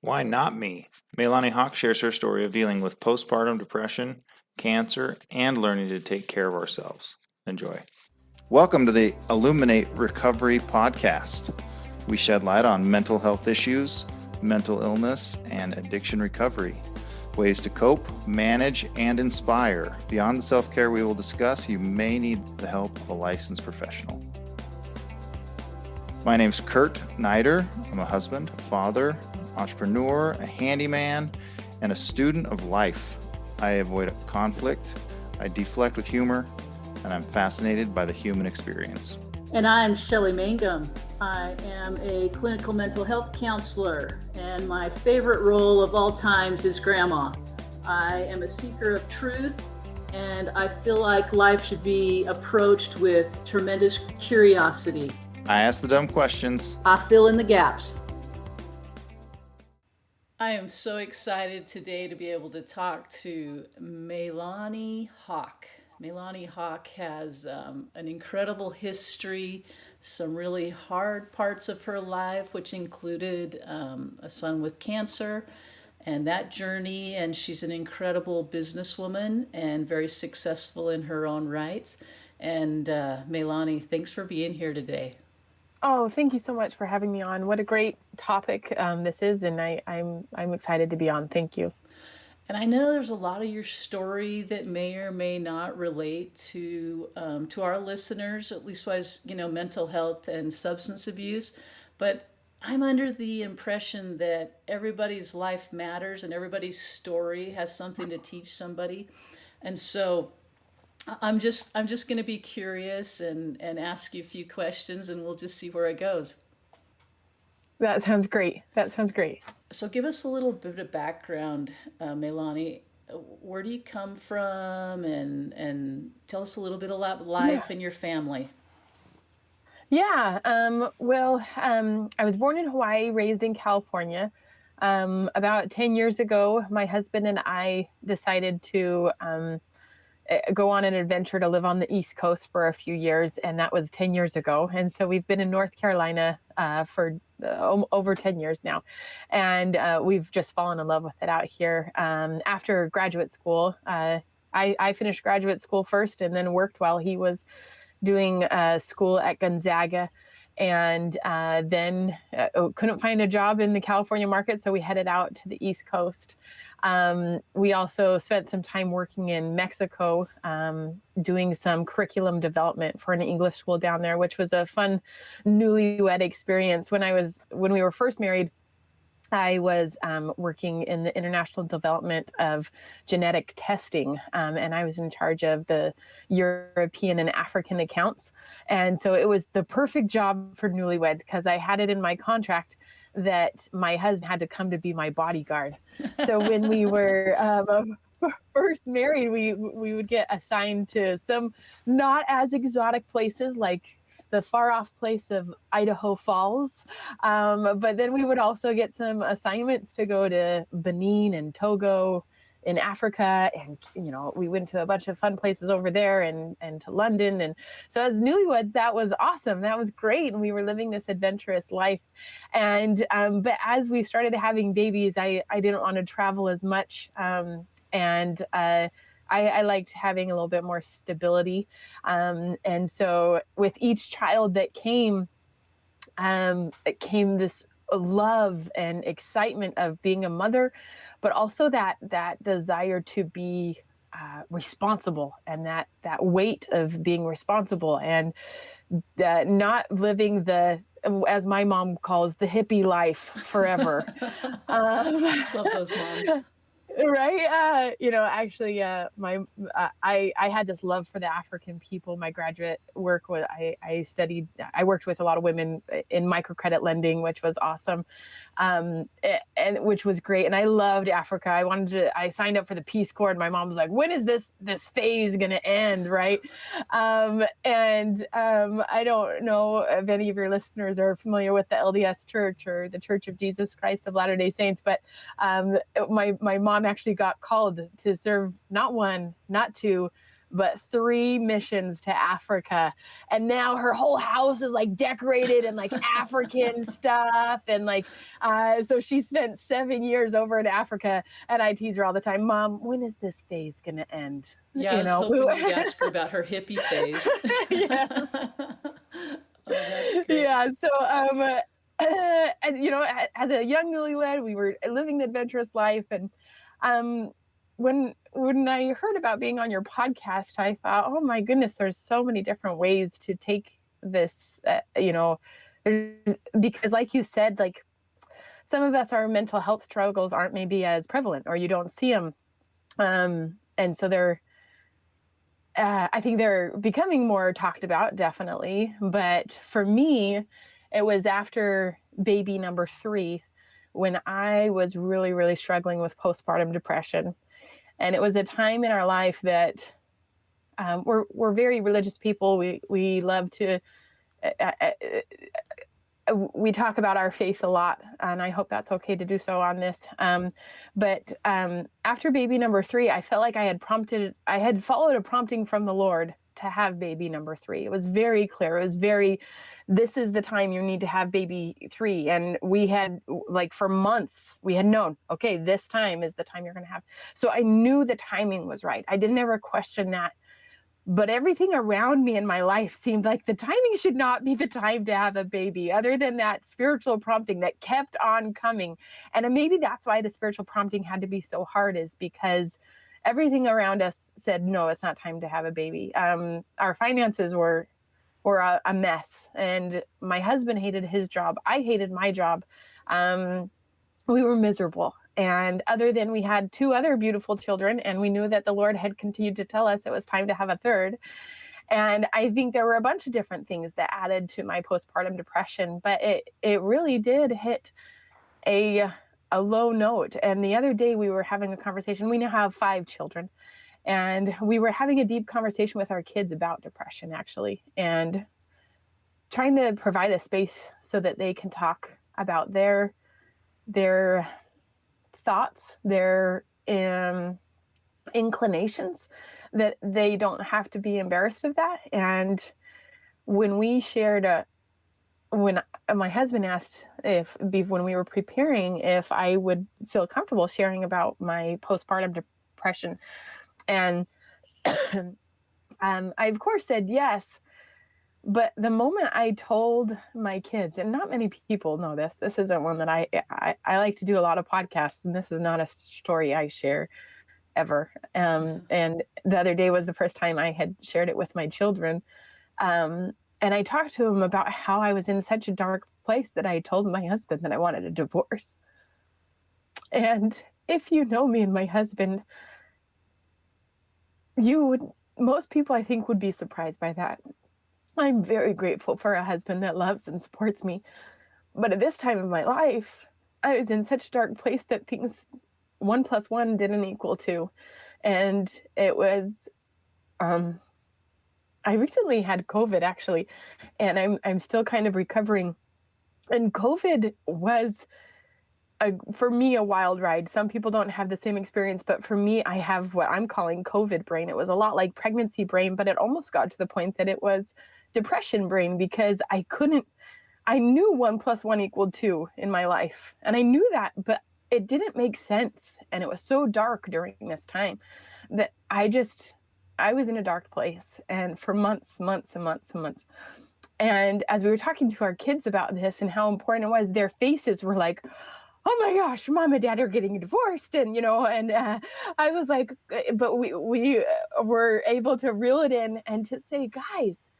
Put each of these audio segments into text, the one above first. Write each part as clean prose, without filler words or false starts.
Why not me? Meilani Hoch shares her story of dealing with postpartum depression, cancer, and learning to take care of ourselves. Enjoy. Welcome to the Illuminate Recovery podcast. We shed light on mental health issues, mental illness, and addiction recovery, ways to cope, manage, and inspire. Beyond the self-care we will discuss, you may need the help of a licensed professional. My name's Kurt Neider. I'm a husband, a father, entrepreneur, a handyman, and a student of life. I avoid conflict, I deflect with humor, and I'm fascinated by the human experience. And I'm Shelley Mangum. I am a clinical mental health counselor, and my favorite role of all times is grandma. I am a seeker of truth, and I feel like life should be approached with tremendous curiosity. I ask the dumb questions. I fill in the gaps. I am so excited today to be able to talk to Meilani Hock. Meilani Hock has an incredible history, some really hard parts of her life, which included a son with cancer and that journey. And she's an incredible businesswoman and very successful in her own right. And Meilani, thanks for being here today. Oh, thank you so much for having me on. What a great topic this is, and I'm excited to be on. Thank you. And I know there's a lot of your story that may or may not relate to our listeners, at least as mental health and substance abuse. But I'm under the impression that everybody's life matters and everybody's story has something to teach somebody, and so I'm just going to be curious and ask you a few questions, and we'll just see where it goes. That sounds great. So give us a little bit of background, Meilani. Where do you come from, and tell us a little bit about life and your family. Yeah. I was born in Hawaii, raised in California. About 10 years ago, my husband and I decided to go on an adventure to live on the East Coast for a few years, and that was 10 years ago. And so we've been in North Carolina for over 10 years now, and we've just fallen in love with it out here. After graduate school, I finished graduate school first and then worked while he was doing school at Gonzaga, and then couldn't find a job in the California market, so we headed out to the East Coast. We also spent some time working in Mexico, doing some curriculum development for an English school down there, which was a fun newlywed experience. When we were first married, I was working in the international development of genetic testing, and I was in charge of the European and African accounts. And so it was the perfect job for newlyweds because I had it in my contract that my husband had to come to be my bodyguard. So when we were first married, we would get assigned to some not as exotic places like the far off place of Idaho Falls. But then we would also get some assignments to go to Benin and Togo in Africa. And, we went to a bunch of fun places over there and to London. And so as newlyweds, that was awesome. That was great. And we were living this adventurous life. And, but as we started having babies, I didn't want to travel as much. I liked having a little bit more stability. And so with each child that came, it came this love and excitement of being a mother, but also that desire to be responsible, and that weight of being responsible, and not living the, as my mom calls, the hippie life forever. Love those moms. Right. I had this love for the African people. My graduate work, I worked with a lot of women in microcredit lending, which was awesome. And which was great. And I loved Africa. I signed up for the Peace Corps, and my mom was like, when is this phase going to end? Right. I don't know if any of your listeners are familiar with the LDS Church or the Church of Jesus Christ of Latter-day Saints, but my mom actually got called to serve not one, not two, but 3 missions to Africa. And now her whole house is like decorated and like African stuff. And like, so she spent 7 years over in Africa. And I tease her all the time, Mom, when is this phase going to end? Yeah, I was hoping you'd ask her about her hippie phase. Yes. Oh, that's great. Yeah. So, and, you know, as a young newlywed, we were living the adventurous life. And when I heard about being on your podcast, I thought, oh my goodness, there's so many different ways to take this, you know, because like you said, like some of us, our mental health struggles aren't maybe as prevalent, or you don't see them. And so I think they're becoming more talked about, definitely. But for me, it was after baby number 3 when I was really, really struggling with postpartum depression. And it was a time in our life that we're very religious people. We love to, we talk about our faith a lot, and I hope that's okay to do so on this. But after baby number 3, I felt like I had followed a prompting from the Lord to have baby number 3. It was very clear. It was this is the time you need to have baby 3. And we had, like, for months, we had known, okay, this time is the time you're going to have. So I knew the timing was right. I didn't ever question that. But everything around me in my life seemed like the timing should not be the time to have a baby, other than that spiritual prompting that kept on coming. And maybe that's why the spiritual prompting had to be so hard, is because everything around us said, no, it's not time to have a baby. Our finances were a mess. And my husband hated his job. I hated my job. We were miserable. And other than we had 2 other beautiful children, and we knew that the Lord had continued to tell us it was time to have a 3rd. And I think there were a bunch of different things that added to my postpartum depression, but it really did hit a low note. And the other day we were having a conversation. We now have 5 children, and we were having a deep conversation with our kids about depression, actually, and trying to provide a space so that they can talk about their thoughts, their inclinations, that they don't have to be embarrassed of that. And when we shared, when my husband asked when we were preparing, if I would feel comfortable sharing about my postpartum depression, and I of course said yes. But the moment I told my kids, and not many people know this isn't one that I like to do a lot of podcasts, and this is not a story I share ever. And the other day was the first time I had shared it with my children. And I talked to them about how I was in such a dark place that I told my husband that I wanted a divorce. And if you know me and my husband, most people I think would be surprised by that. I'm very grateful for a husband that loves and supports me. But at this time of my life, I was in such a dark place that things 1 + 1 didn't equal 2. And it was, I recently had COVID, actually, and I'm still kind of recovering. And COVID was, for me, a wild ride. Some people don't have the same experience, but for me, I have what I'm calling COVID brain. It was a lot like pregnancy brain, but it almost got to the point that it was depression brain, because I knew 1 + 1 = 2 in my life. And I knew that, but it didn't make sense. And it was so dark during this time that I was in a dark place, and for months. And as we were talking to our kids about this and how important it was, their faces were like, oh my gosh, Mom and Dad are getting divorced. And, I was like, but we were able to reel it in and to say, guys,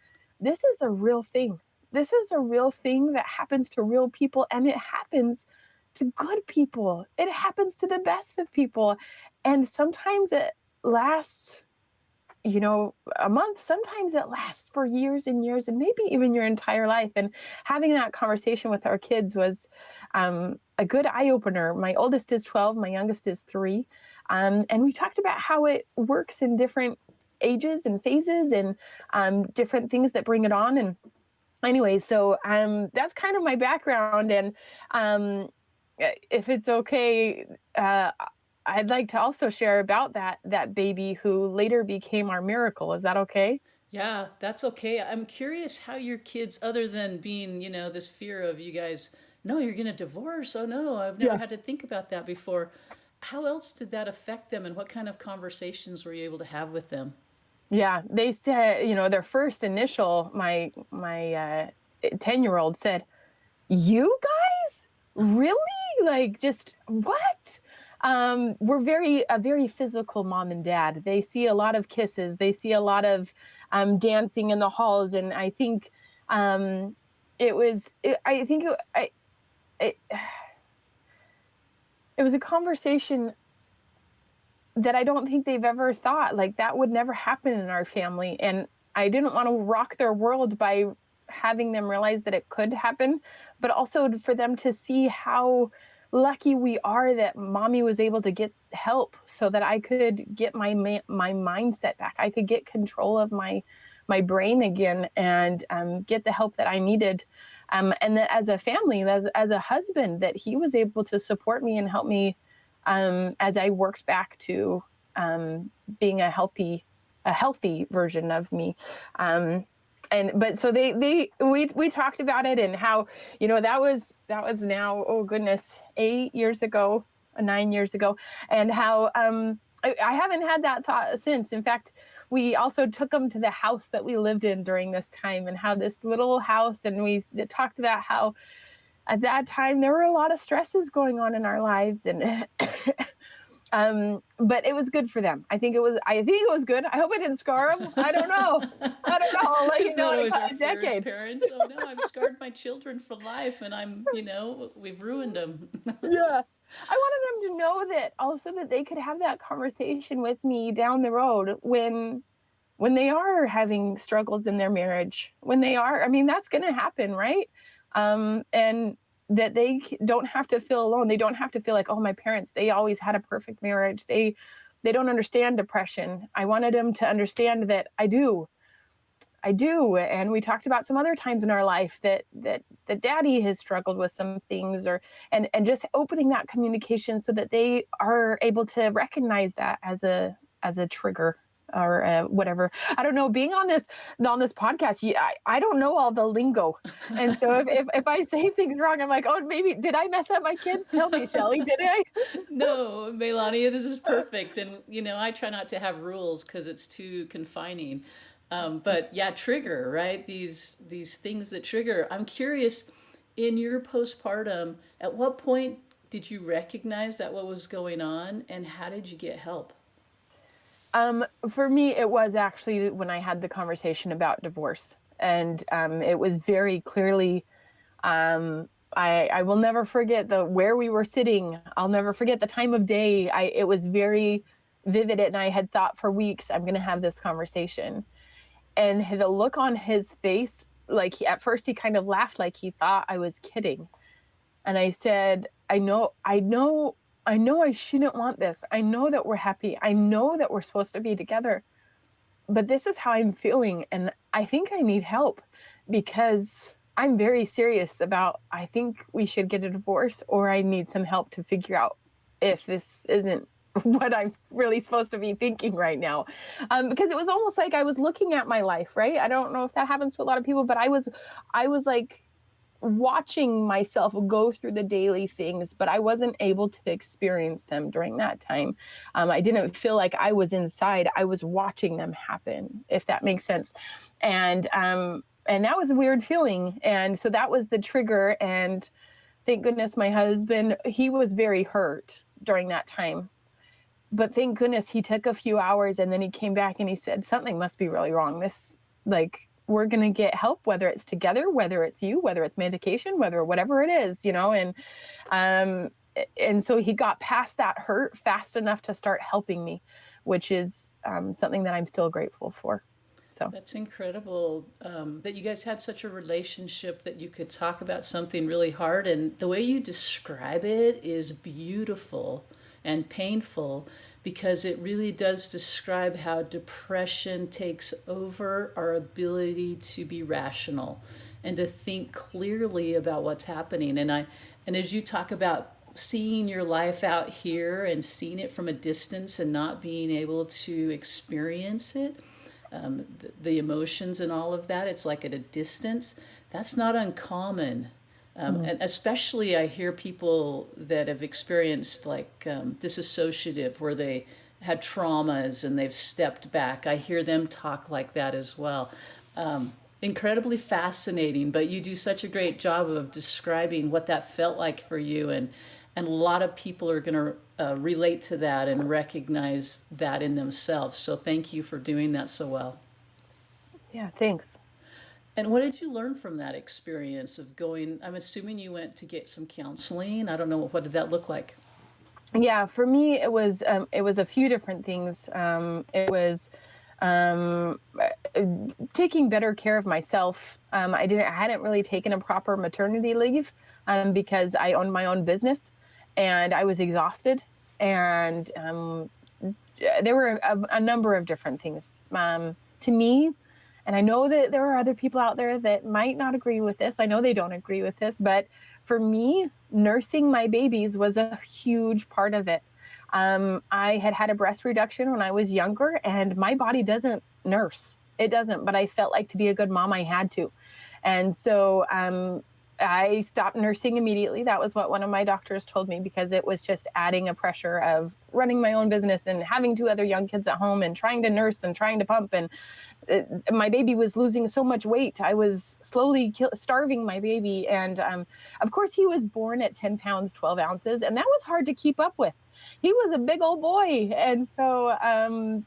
this is a real thing. This is a real thing that happens to real people, and it happens to good people. It happens to the best of people. And sometimes it lasts, a month. Sometimes it lasts for years and years, and maybe even your entire life. And having that conversation with our kids was a good eye opener. My oldest is 12, my youngest is 3. And we talked about how it works in different ages and phases, and different things that bring it on. And anyway, so that's kind of my background. And if it's okay, I'd like to also share about that baby who later became our miracle. Is that okay? Yeah, that's okay. I'm curious how your kids, other than being, this fear of you guys, no, you're going to divorce. Oh no, I've never Yeah. had to think about that before. How else did that affect them, and what kind of conversations were you able to have with them? Yeah, they said, their first initial, my 10-year-old said, "You guys? Really? Like, just what?" We're a very physical mom and dad. They see a lot of kisses. They see a lot of dancing in the halls, and I think it was. I think it, it was a conversation that I don't think they've ever thought like that would never happen in our family. And I didn't want to rock their world by having them realize that it could happen, but also for them to see how lucky we are that mommy was able to get help so that I could get my mindset back. I could get control of my brain again, and get the help that I needed. And that as a family, as a husband, that he was able to support me and help me as I worked back to being a healthy version of me. But so we talked about it, and how that was now, oh goodness, 8 years ago, 9 years ago, and how I haven't had that thought since. In fact, we also took them to the house that we lived in during this time, and how this little house, and we talked about how at that time there were a lot of stresses going on in our lives, and but it was good for them. I think it was good. I hope I didn't scar them. I don't know. I'll let you It's know not in always our a fear as decade. parents. Oh no, I've scarred my children for life, and we've ruined them. Yeah. I wanted them to know that also, that they could have that conversation with me down the road when they are having struggles in their marriage, when they are, I mean, that's going to happen, right? And that don't have to feel alone. They don't have to feel like, oh, my parents, they always had a perfect marriage. They don't understand depression. I wanted them to understand that I do. And we talked about some other times in our life that daddy has struggled with some things, and just opening that communication so that they are able to recognize that as a trigger, or whatever. I don't know. Being on this podcast, I don't know all the lingo, and so if I say things wrong, I'm like, oh, maybe did I mess up my kids? Tell me, Shelly, did I? No, Meilani, this is perfect. And, I try not to have rules because it's too confining. But yeah, trigger, right? These things that trigger. I'm curious, in your postpartum, at what point did you recognize that what was going on, and how did you get help? For me, it was actually when I had the conversation about divorce, and it was very clearly. I will never forget where we were sitting. I'll never forget the time of day. It was very vivid, and I had thought for weeks, I'm going to have this conversation. And the look on his face, like at first he kind of laughed, like he thought I was kidding. And I said, I know I shouldn't want this. I know that we're happy. I know that we're supposed to be together. But this is how I'm feeling. And I think I need help, because I'm very serious about, I think we should get a divorce, or I need some help to figure out if this isn't what I'm really supposed to be thinking right now. Because it was almost like I was looking at my life, right? I don't know if that happens to a lot of people, but I was like watching myself go through the daily things, but I wasn't able to experience them during that time. I didn't feel like I was inside. I was watching them happen, if that makes sense. And that was a weird feeling. And so that was the trigger. And thank goodness my husband, he was very hurt during that time. But thank goodness he took a few hours, and then he came back and he said, something must be really wrong. We're going to get help, whether it's together, whether it's you, whether it's medication, whatever it is, and so he got past that hurt fast enough to start helping me, which is something that I'm still grateful for. So That's incredible, that you guys had such a relationship that you could talk about something really hard. And the way you describe it is beautiful and painful, because it really does describe how depression takes over our ability to be rational and to think clearly about what's happening. And as you talk about seeing your life out here and seeing it from a distance and not being able to experience it, the emotions and all of that, it's like at a distance. That's not uncommon. And especially I hear people that have experienced like disassociative, where they had traumas and they've stepped back. I hear them talk like that as well. Incredibly fascinating, but you do such a great job of describing what that felt like for you, and a lot of people are going to relate to that and recognize that in themselves. So thank you for doing that so well. Yeah, thanks. And what did you learn from that experience of going? I'm assuming you went to get some counseling. I don't know, what did that look like? Yeah, for me, it was a few different things. It was um, taking better care of myself. I hadn't really taken a proper maternity leave because I owned my own business, and I was exhausted. And there were a number of different things to me. And I know that there are other people out there that might not agree with this. I know they don't agree with this, but for me, nursing my babies was a huge part of it. I had a breast reduction when I was younger, and my body doesn't nurse. It doesn't, but I felt like to be a good mom, I had to. And so I stopped nursing immediately. That was what one of my doctors told me, because it was just adding a pressure of running my own business and having two other young kids at home and trying to nurse and trying to pump. And my baby was losing so much weight. I was slowly starving my baby. And of course, he was born at 10 pounds, 12 ounces, and that was hard to keep up with. He was a big old boy. And so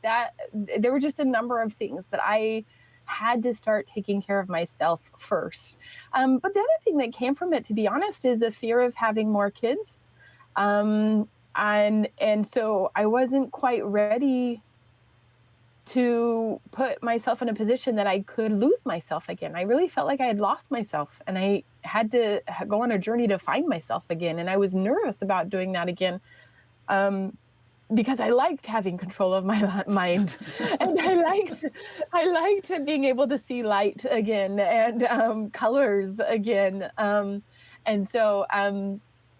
that there were just a number of things that I had to start taking care of myself first. But the other thing that came from it, to be honest, is a fear of having more kids. And so I wasn't quite ready to put myself in a position that I could lose myself again. I really felt like I had lost myself, and I had to go on a journey to find myself again. And I was nervous about doing that again. Because I liked having control of my mind, and I liked being able to see light again, and colors again. And so,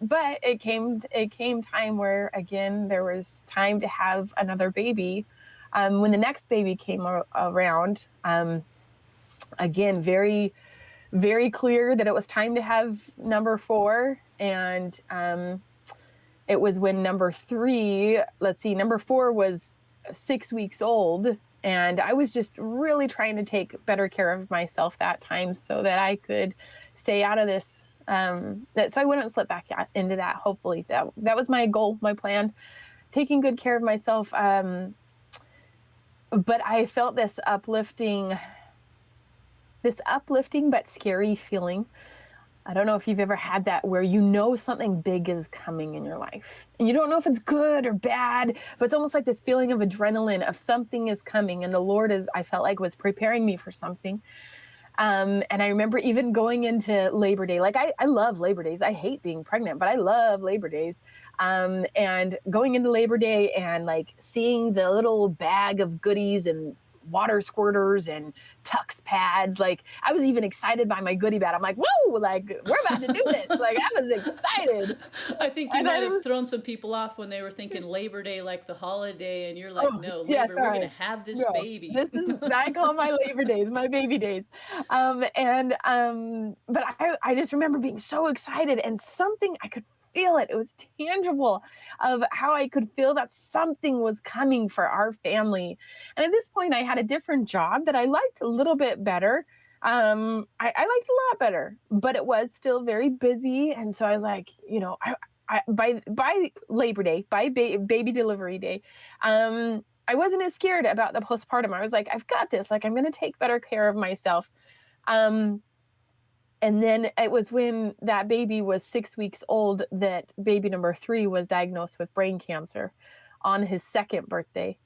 but it came time where, again, there was time to have another baby. When the next baby came around, again, very, very clear that it was time to have number 4. And it was when number 4 was 6 weeks old. And I was just really trying to take better care of myself that time so that I could stay out of this. So I wouldn't slip back into that. Hopefully that was my goal, my plan, taking good care of myself. But I felt this uplifting but scary feeling. I don't know if you've ever had that, where you know something big is coming in your life and you don't know if it's good or bad, but it's almost like this feeling of adrenaline of something is coming, and the Lord I felt like was preparing me for something. And I remember even going into Labor Day. Like I love Labor Days. I hate being pregnant, but I love Labor Days. And going into Labor Day and like seeing the little bag of goodies and water squirters and Tux pads. Like I was even excited by my goodie bag. I'm like, whoa, like we're about to do this. Like I was excited. I think you might have thrown some people off when they were thinking Labor Day like the holiday, and you're like, no, Labor, we're going to have this baby. This is, I call my Labor Days, my baby days. But I just remember being so excited, and something I could feel it. It was tangible of how I could feel that something was coming for our family. And at this point, I had a different job that I liked a little bit better. I liked a lot better, but it was still very busy. And so I was like, by Labor Day, by baby delivery day, I wasn't as scared about the postpartum. I was like, I've got this. Like, I'm going to take better care of myself. And then it was when that baby was 6 weeks old that baby number 3 was diagnosed with brain cancer on his 2nd birthday.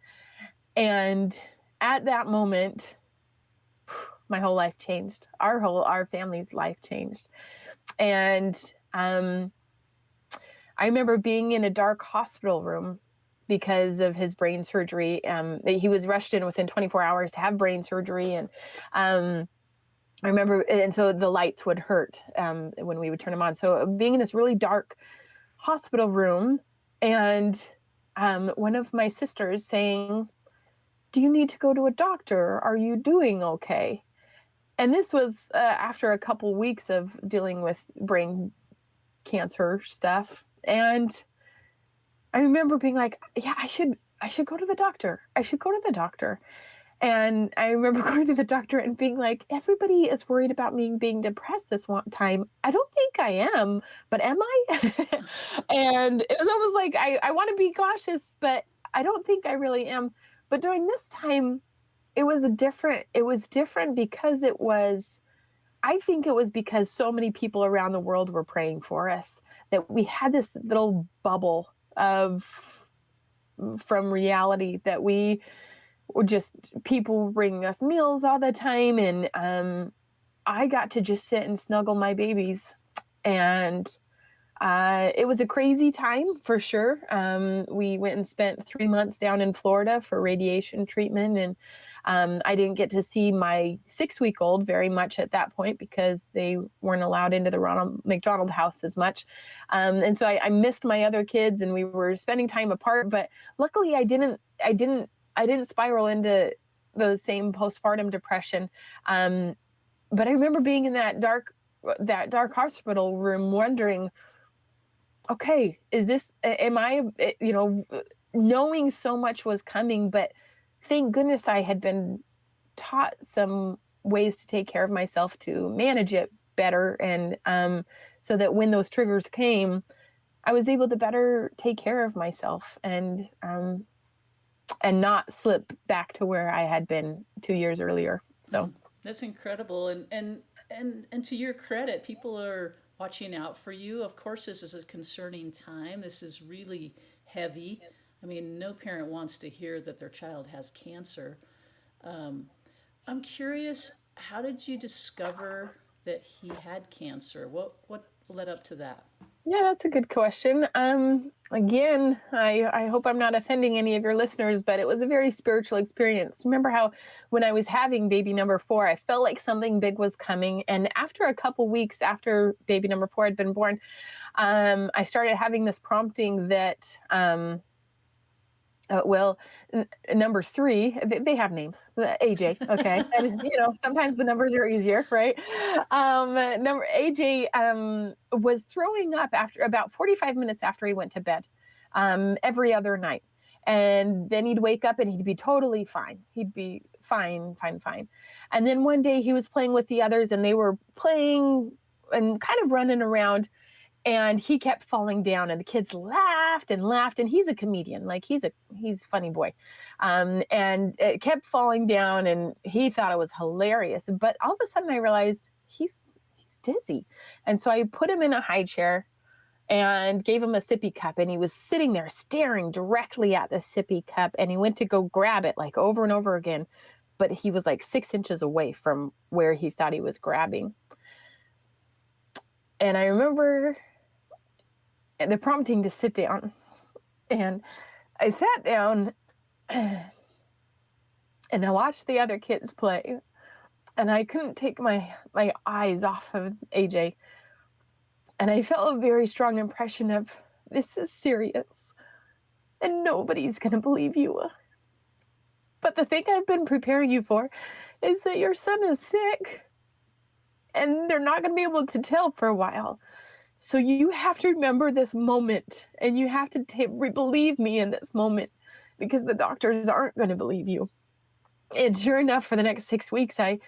And at that moment, my whole life changed. Our family's life changed. And I remember being in a dark hospital room because of his brain surgery. He was rushed in within 24 hours to have brain surgery. And I remember, and so the lights would hurt when we would turn them on. So being in this really dark hospital room, and one of my sisters saying, "Do you need to go to a doctor? Are you doing okay?" And this was after a couple weeks of dealing with brain cancer stuff. And I remember being like, yeah, I should go to the doctor. I should go to the doctor. And I remember going to the doctor and being like, everybody is worried about me being depressed this one time. I don't think I am, but am I? And it was almost like, I want to be cautious, but I don't think I really am. But during this time, it was different because I think it was because so many people around the world were praying for us, that we had this little bubble from reality, that we were just people bringing us meals all the time. And I got to just sit and snuggle my babies. And it was a crazy time for sure. We went and spent 3 months down in Florida for radiation treatment. And I didn't get to see my 6-week-old very much at that point because they weren't allowed into the Ronald McDonald house as much. And so I missed my other kids, and we were spending time apart. But luckily I didn't spiral into the same postpartum depression. But I remember being in that dark hospital room wondering, okay, am I, knowing so much was coming, but thank goodness I had been taught some ways to take care of myself, to manage it better. And so that when those triggers came, I was able to better take care of myself and not slip back to where I had been 2 years earlier. So that's incredible. And to your credit, people are watching out for you. Of course, this is a concerning time. This is really heavy. I mean, no parent wants to hear that their child has cancer. I'm curious, how did you discover that he had cancer? What led up to that? Yeah, that's a good question. Again, I hope I'm not offending any of your listeners, but it was a very spiritual experience. Remember how when I was having baby number 4, I felt like something big was coming. And after a couple weeks after baby number 4 had been born, I started having this prompting that, number 3, they have names, AJ. Okay. I just, sometimes the numbers are easier, right? Number AJ was throwing up after about 45 minutes after he went to bed, every other night. And then he'd wake up and he'd be totally fine. He'd be fine. And then one day he was playing with the others, and they were playing and kind of running around. And he kept falling down, and the kids laughed and laughed. And he's a comedian, like he's a funny boy. And it kept falling down, and he thought it was hilarious. But all of a sudden I realized he's dizzy. And so I put him in a high chair and gave him a sippy cup, and he was sitting there staring directly at the sippy cup, and he went to go grab it like over and over again. But he was like 6 inches away from where he thought he was grabbing. And I remember the prompting to sit down, and I sat down and I watched the other kids play, and I couldn't take my eyes off of AJ. And I felt a very strong impression of, this is serious and nobody's going to believe you. But the thing I've been preparing you for is that your son is sick and they're not going to be able to tell for a while. So you have to remember this moment, and you have to believe me in this moment, because the doctors aren't going to believe you. And sure enough, for the next 6 weeks, I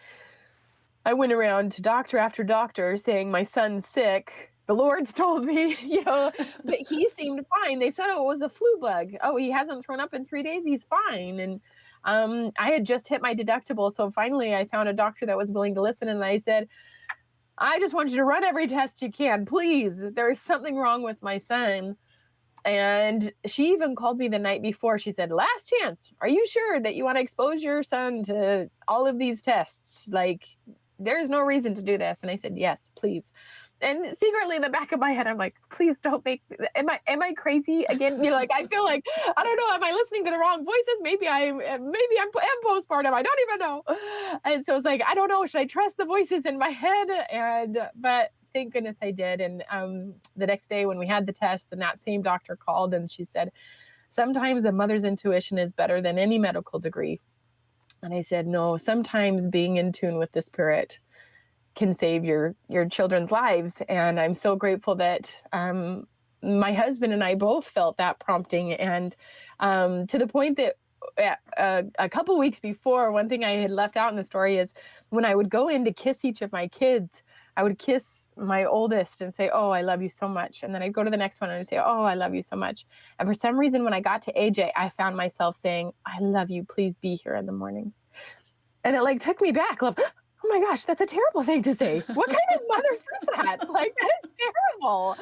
went around to doctor after doctor saying, my son's sick. The Lord's told me, but he seemed fine. They said, it was a flu bug. Oh, he hasn't thrown up in 3 days. He's fine. And I had just hit my deductible. So finally I found a doctor that was willing to listen. And I said, I just want you to run every test you can, please. There is something wrong with my son. And she even called me the night before. She said, last chance. Are you sure that you want to expose your son to all of these tests? Like, there's no reason to do this. And I said, yes, please. And secretly in the back of my head, I'm like, please don't make, am I crazy again? Like, I feel like, I don't know, am I listening to the wrong voices? Maybe I'm postpartum. I don't even know. And so it's like, I don't know, should I trust the voices in my head? But thank goodness I did. And the next day when we had the test, and that same doctor called and she said, sometimes a mother's intuition is better than any medical degree. And I said, no, sometimes being in tune with the spirit can save your children's lives. And I'm so grateful that my husband and I both felt that prompting. And to the point that a couple weeks before, one thing I had left out in the story is when I would go in to kiss each of my kids, I would kiss my oldest and say, oh, I love you so much. And then I'd go to the next one and I'd say, oh, I love you so much. And for some reason, when I got to AJ, I found myself saying, I love you. Please be here in the morning. And it like took me back. Like, oh my gosh, that's a terrible thing to say. What kind of mother says that? Like, that is terrible.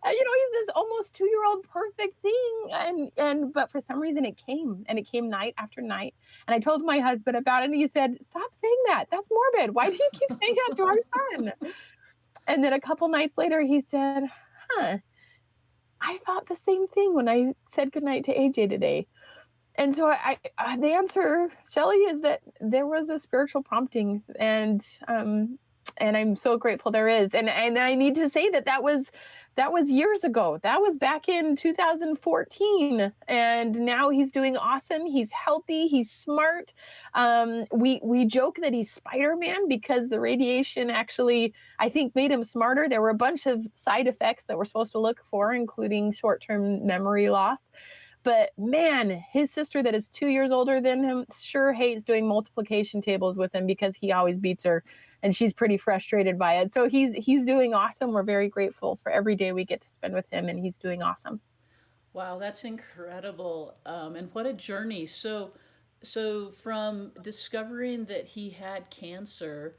He's this almost 2-year-old perfect thing. But for some reason it came night after night. And I told my husband about it and he said, stop saying that. That's morbid. Why do you keep saying that to our son? And then a couple nights later, he said, I thought the same thing when I said goodnight to AJ today. And so the answer, Shelley, is that there was a spiritual prompting, and I'm so grateful there is. And I need to say that was years ago. That was back in 2014, and now he's doing awesome. He's healthy. He's smart. We joke that he's Spider-Man because the radiation actually, I think, made him smarter. There were a bunch of side effects that we're supposed to look for, including short-term memory loss. But man, his sister that is 2 years older than him sure hates doing multiplication tables with him because he always beats her and she's pretty frustrated by it. So he's doing awesome. We're very grateful for every day we get to spend with him, and he's doing awesome. Wow, that's incredible. And what a journey. So from discovering that he had cancer,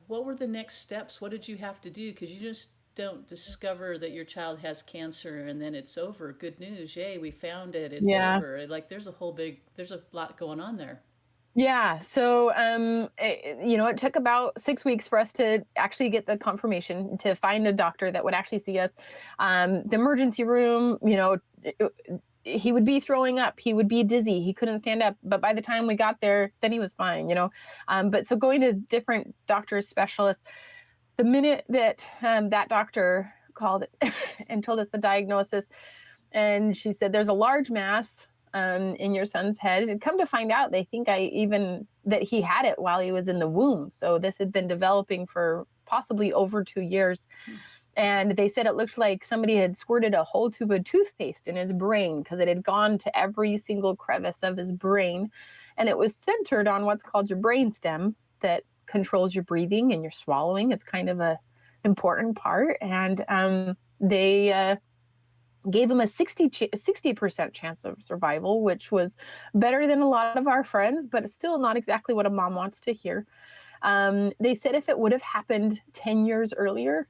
what were the next steps? What did you have to do? Because you just don't discover that your child has cancer and then it's over. Good news. Yay, we found it. It's over. Like there's a lot going on there. Yeah. So, it took about 6 weeks for us to actually get the confirmation to find a doctor that would actually see us. The emergency room, he would be throwing up. He would be dizzy. He couldn't stand up. But by the time we got there, then he was fine, But so going to different doctors, specialists, the minute that that doctor called and told us the diagnosis, and she said, there's a large mass in your son's head. And come to find out, they think that he had it while he was in the womb. So this had been developing for possibly over 2 years. And they said it looked like somebody had squirted a whole tube of toothpaste in his brain because it had gone to every single crevice of his brain. And it was centered on what's called your brainstem that controls your breathing and your swallowing. It's kind of a important part. And they gave him a 60% chance of survival, which was better than a lot of our friends, but it's still not exactly what a mom wants to hear. They said if it would have happened 10 years earlier,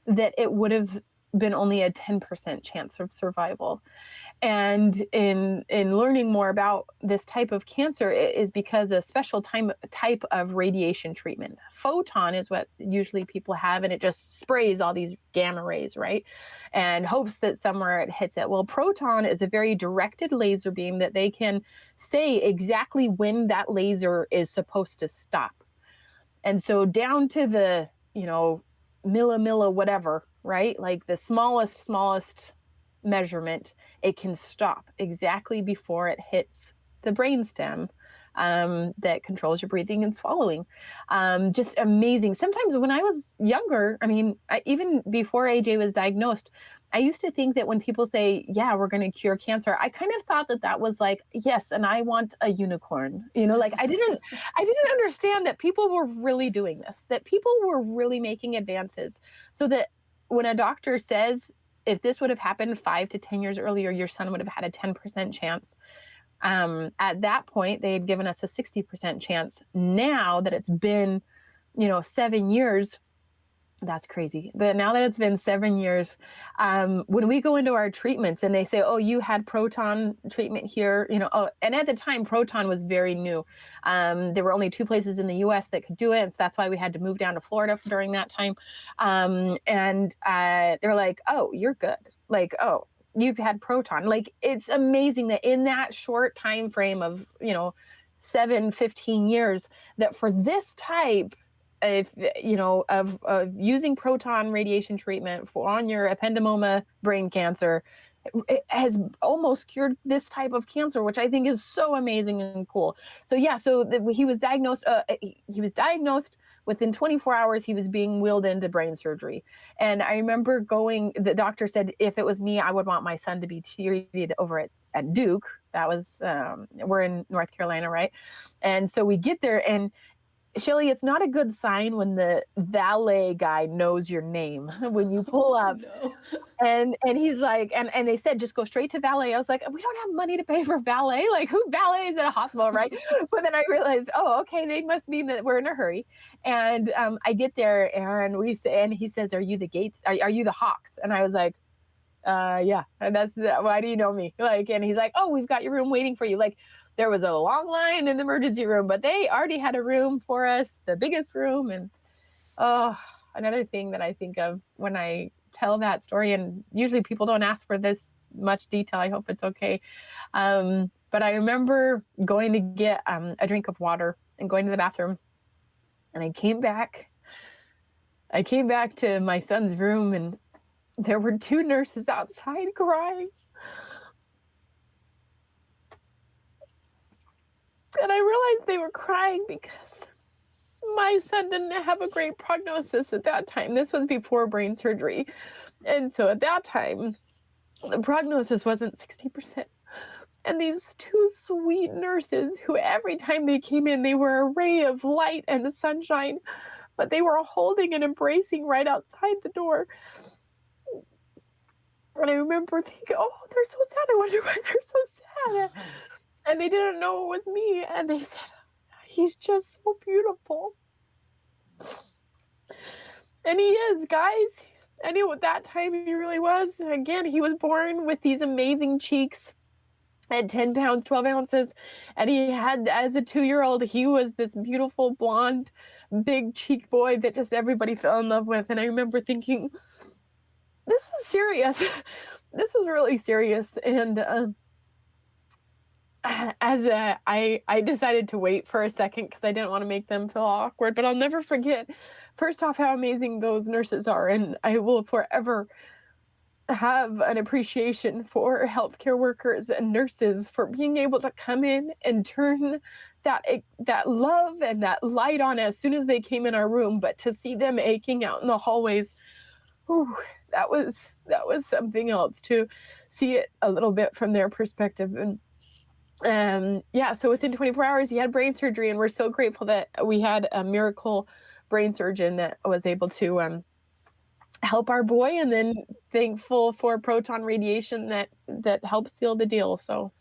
that it would have been only a 10% chance of survival. And in learning more about this type of cancer, it is because a special type of radiation treatment. Photon is what usually people have, and it just sprays all these gamma rays, right? And hopes that somewhere it hits it. Well, proton is a very directed laser beam that they can say exactly when that laser is supposed to stop. And so down to the, milli whatever, right? Like the smallest measurement, it can stop exactly before it hits the brainstem that controls your breathing and swallowing. Just amazing. Sometimes when I was younger, even before AJ was diagnosed, I used to think that when people say, yeah, we're going to cure cancer, I kind of thought that was like, yes, and I want a unicorn. Like I didn't understand that people were really doing this, that people were really making advances, so that when a doctor says, if this would have happened 5 to 10 years earlier, your son would have had a 10% chance. At that point, they had given us a 60% chance. Now that it's been, 7 years, that's crazy. But now that it's been 7 years, when we go into our treatments and they say, oh, you had proton treatment here, and at the time, proton was very new. There were only 2 places in the US that could do it. And so that's why we had to move down to Florida during that time. They're like, oh, you're good. Like, oh, you've had proton. Like, it's amazing that in that short time frame of, 15 years, that for this type if of using proton radiation treatment on your ependymoma brain cancer, it has almost cured this type of cancer, which I think is so amazing and cool. So yeah, he was diagnosed. He was diagnosed within 24 hours. He was being wheeled into brain surgery, and I remember going. The doctor said if it was me, I would want my son to be treated over at Duke. That was we're in North Carolina, right? And so we get there, and Shelly, it's not a good sign when the valet guy knows your name when you pull up. No. And he's like, and they said, just go straight to valet. I was like, we don't have money to pay for valet. Like, who valets at a hospital, right? But then I realized, oh, okay, they must mean that we're in a hurry. And I get there, and he says, are you the Gates? Are you the Hawks? And I was like, yeah. And why do you know me? Like, and he's like, oh, we've got your room waiting for you. Like, there was a long line in the emergency room, but they already had a room for us, the biggest room. And another thing that I think of when I tell that story, and usually people don't ask for this much detail, I hope it's okay. But I remember going to get a drink of water and going to the bathroom, and I came back to my son's room, and there were two nurses outside crying. And I realized they were crying because my son didn't have a great prognosis at that time. This was before brain surgery. And so at that time, the prognosis wasn't 60%. And these two sweet nurses who every time they came in, they were a ray of light and sunshine, but they were holding and embracing right outside the door. And I remember thinking, oh, they're so sad. I wonder why they're so sad. And they didn't know it was me. And they said, he's just so beautiful. And he is, guys. I knew at that time he really was. Again, he was born with these amazing cheeks at 10 pounds, 12 ounces. And he had, as a 2-year-old, he was this beautiful, blonde, big cheek boy that just everybody fell in love with. And I remember thinking, this is serious. This is really serious. And I decided to wait for a second because I didn't want to make them feel awkward, but I'll never forget, first off, how amazing those nurses are. And I will forever have an appreciation for healthcare workers and nurses for being able to come in and turn that love and that light on as soon as they came in our room. But to see them aching out in the hallways, whew, that was something else, to see it a little bit from their perspective. And so within 24 hours, he had brain surgery, and we're so grateful that we had a miracle brain surgeon that was able to help our boy, and then thankful for proton radiation that helped seal the deal. So,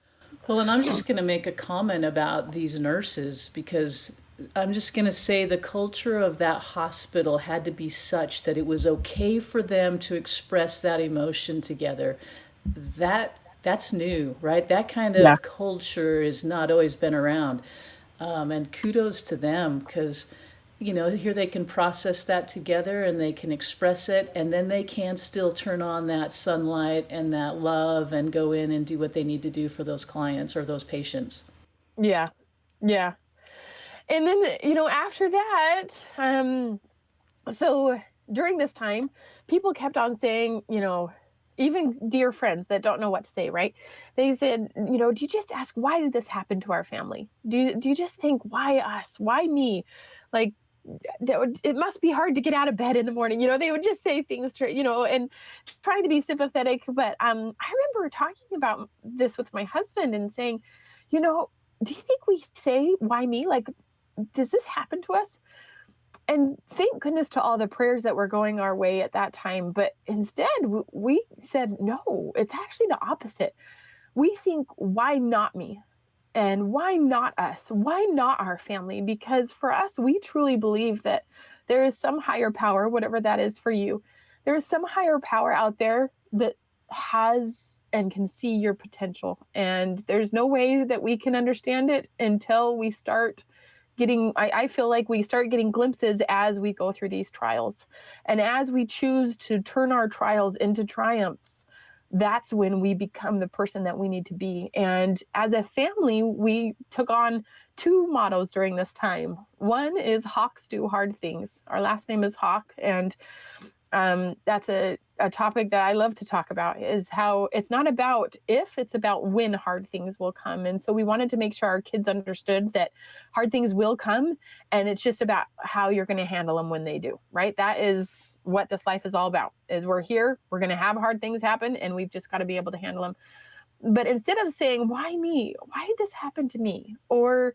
well, and I'm just going to make a comment about these nurses, because I'm just going to say the culture of that hospital had to be such that it was okay for them to express that emotion together. That's new, right? That kind of culture has not always been around. And kudos to them, because, here they can process that together and they can express it, and then they can still turn on that sunlight and that love and go in and do what they need to do for those clients or those patients. Yeah. Yeah. And then, after that, so during this time, people kept on saying, even dear friends that don't know what to say, right? They said, do you just ask, why did this happen to our family? Do you just think, why us? Why me? Like, it must be hard to get out of bed in the morning. They would just say things to, and trying to be sympathetic. But I remember talking about this with my husband and saying, do you think we say, why me? Like, does this happen to us? And thank goodness to all the prayers that were going our way at that time. But instead, we said, no, it's actually the opposite. We think, why not me? And why not us? Why not our family? Because for us, we truly believe that there is some higher power, whatever that is for you. There is some higher power out there that has and can see your potential. And there's no way that we can understand it until we start getting, I feel like we start getting glimpses as we go through these trials. And as we choose to turn our trials into triumphs, that's when we become the person that we need to be. And as a family, we took on two mottos during this time. One is Hawks do hard things. Our last name is Hock, and that's a topic that I love to talk about, is how it's not about if, it's about when hard things will come. And so we wanted to make sure our kids understood that hard things will come, and it's just about how you're going to handle them when they do, right? That is what this life is all about, is we're here, we're going to have hard things happen, and we've just got to be able to handle them. But instead of saying, why me? Why did this happen to me? Or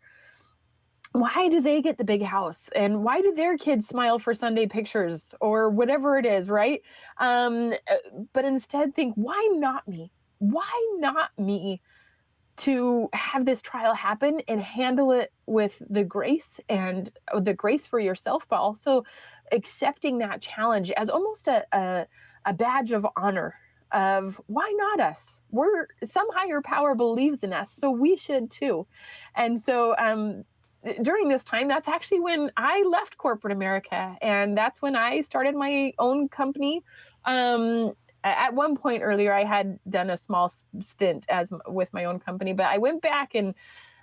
why do they get the big house, and why do their kids smile for Sunday pictures, or whatever it is, right? But instead think, why not me? Why not me to have this trial happen and handle it with the grace, and the grace for yourself, but also accepting that challenge as almost a badge of honor of, why not us? We're, some higher power believes in us, so we should too. And so during this time, that's actually when I left corporate America, and that's when I started my own company. At one point earlier, I had done a small stint with my own company, but I went back and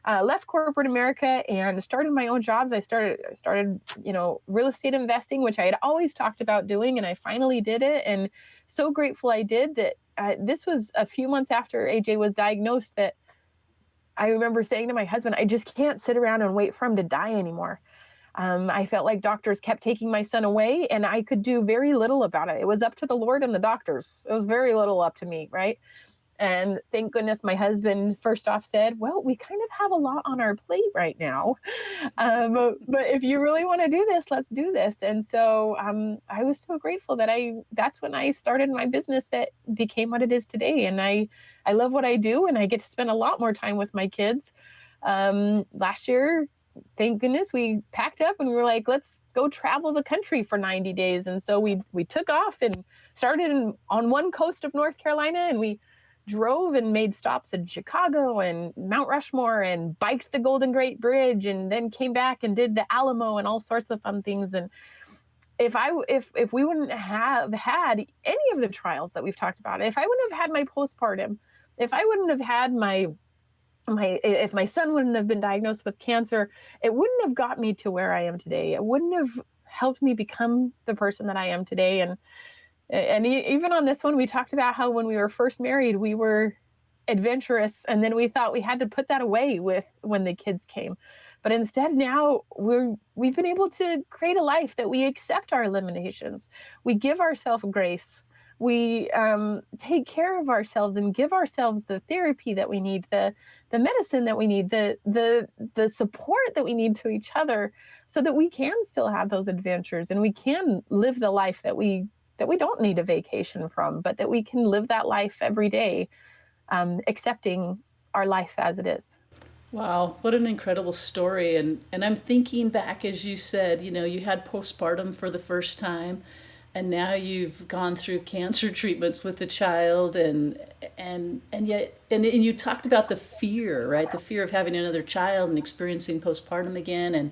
left corporate America and started my own jobs. I started, real estate investing, which I had always talked about doing, and I finally did it. And so grateful I did that. This was a few months after AJ was diagnosed, that I remember saying to my husband, I just can't sit around and wait for him to die anymore. I felt like doctors kept taking my son away, and I could do very little about it. It was up to the Lord and the doctors. It was very little up to me, right? And thank goodness my husband first off said, well, we kind of have a lot on our plate right now. But if you really want to do this, let's do this. And so I was so grateful that that's when I started my business that became what it is today. And I love what I do, and I get to spend a lot more time with my kids. Last year, thank goodness, we packed up and we were like, let's go travel the country for 90 days. And so we took off and started on one coast of North Carolina, and we drove and made stops in Chicago and Mount Rushmore and biked the Golden Gate Bridge, and then came back and did the Alamo and all sorts of fun things. And if we wouldn't have had any of the trials that we've talked about, if I wouldn't have had my postpartum, if I wouldn't have had if my son wouldn't have been diagnosed with cancer, it wouldn't have got me to where I am today. It wouldn't have helped me become the person that I am today. And even on this one, we talked about how when we were first married, we were adventurous, and then we thought we had to put that away when the kids came. But instead, now we've been able to create a life that we accept our limitations. We give ourselves grace. We take care of ourselves and give ourselves the therapy that we need, the medicine that we need, the support that we need to each other, so that we can still have those adventures, and we can live the life that we don't need a vacation from, but that we can live that life every day, accepting our life as it is. Wow, what an incredible story. And I'm thinking back, as you said, you had postpartum for the first time, and now you've gone through cancer treatments with the child, and you talked about the fear, right? The fear of having another child and experiencing postpartum again, and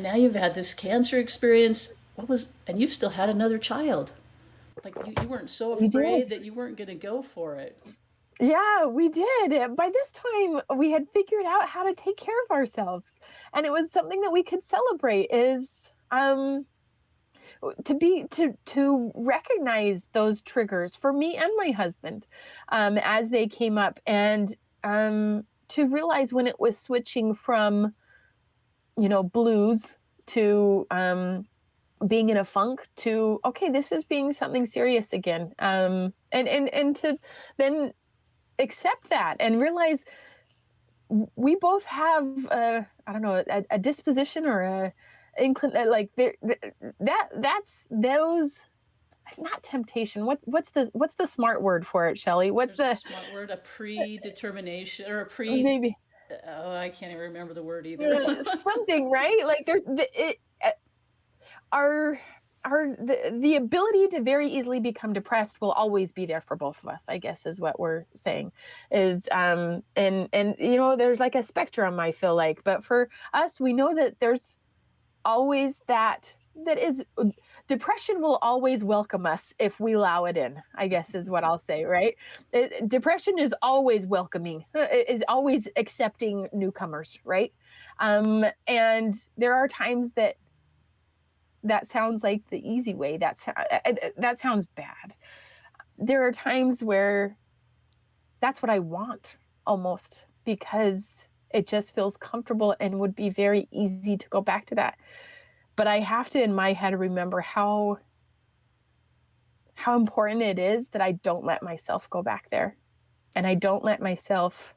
now you've had this cancer experience. And you've still had another child. Like you weren't so afraid that you weren't going to go for it. Yeah, we did. By this time, we had figured out how to take care of ourselves, and it was something that we could celebrate. Is to recognize those triggers for me and my husband as they came up, and to realize when it was switching from blues to being in a funk to, okay, this is being something serious again. And to then accept that and realize we both have a disposition or that's those, not temptation. What's the smart word for it, Shelley? What's There's the smart word? A predetermination or a maybe. Oh, I can't even remember the word either. Something, right? Like there's the ability to very easily become depressed will always be there for both of us, I guess, is what we're saying. Is and there's like a spectrum, I feel like, but for us, we know that there's always that is depression will always welcome us if we allow it in, I guess is what I'll say, right? Depression is always welcoming, is always accepting newcomers, right? And there are times that sounds like the easy way. That sounds bad. There are times where that's what I want almost, because it just feels comfortable and would be very easy to go back to that. But I have to, in my head, remember how important it is that I don't let myself go back there. And I don't let myself,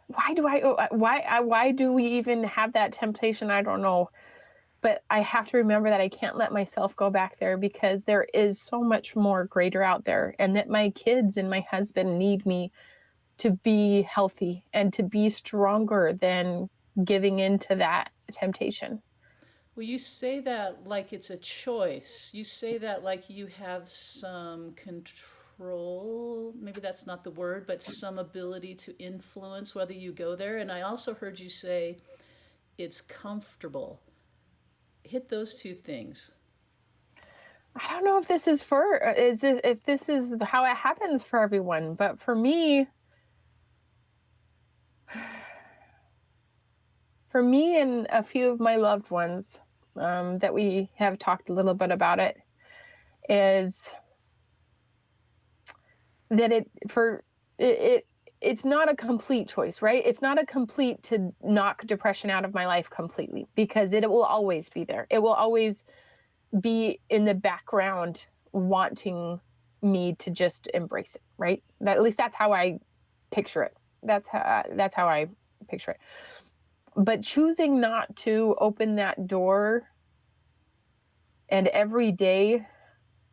why do we even have that temptation? I don't know. But I have to remember that I can't let myself go back there, because there is so much more greater out there, and that my kids and my husband need me to be healthy and to be stronger than giving into that temptation. Well, you say that like it's a choice. You say that like you have some control. Maybe that's not the word, but some ability to influence whether you go there. And I also heard you say it's comfortable. Hit those two things. I don't know if this is if this is how it happens for everyone, but for me and a few of my loved ones, that we have talked a little bit about it, is that it's not a complete choice, right? It's not a complete to knock depression out of my life completely, because it will always be there. It will always be in the background wanting me to just embrace it, right? At least that's how I picture it. That's how I picture it. But choosing not to open that door, and every day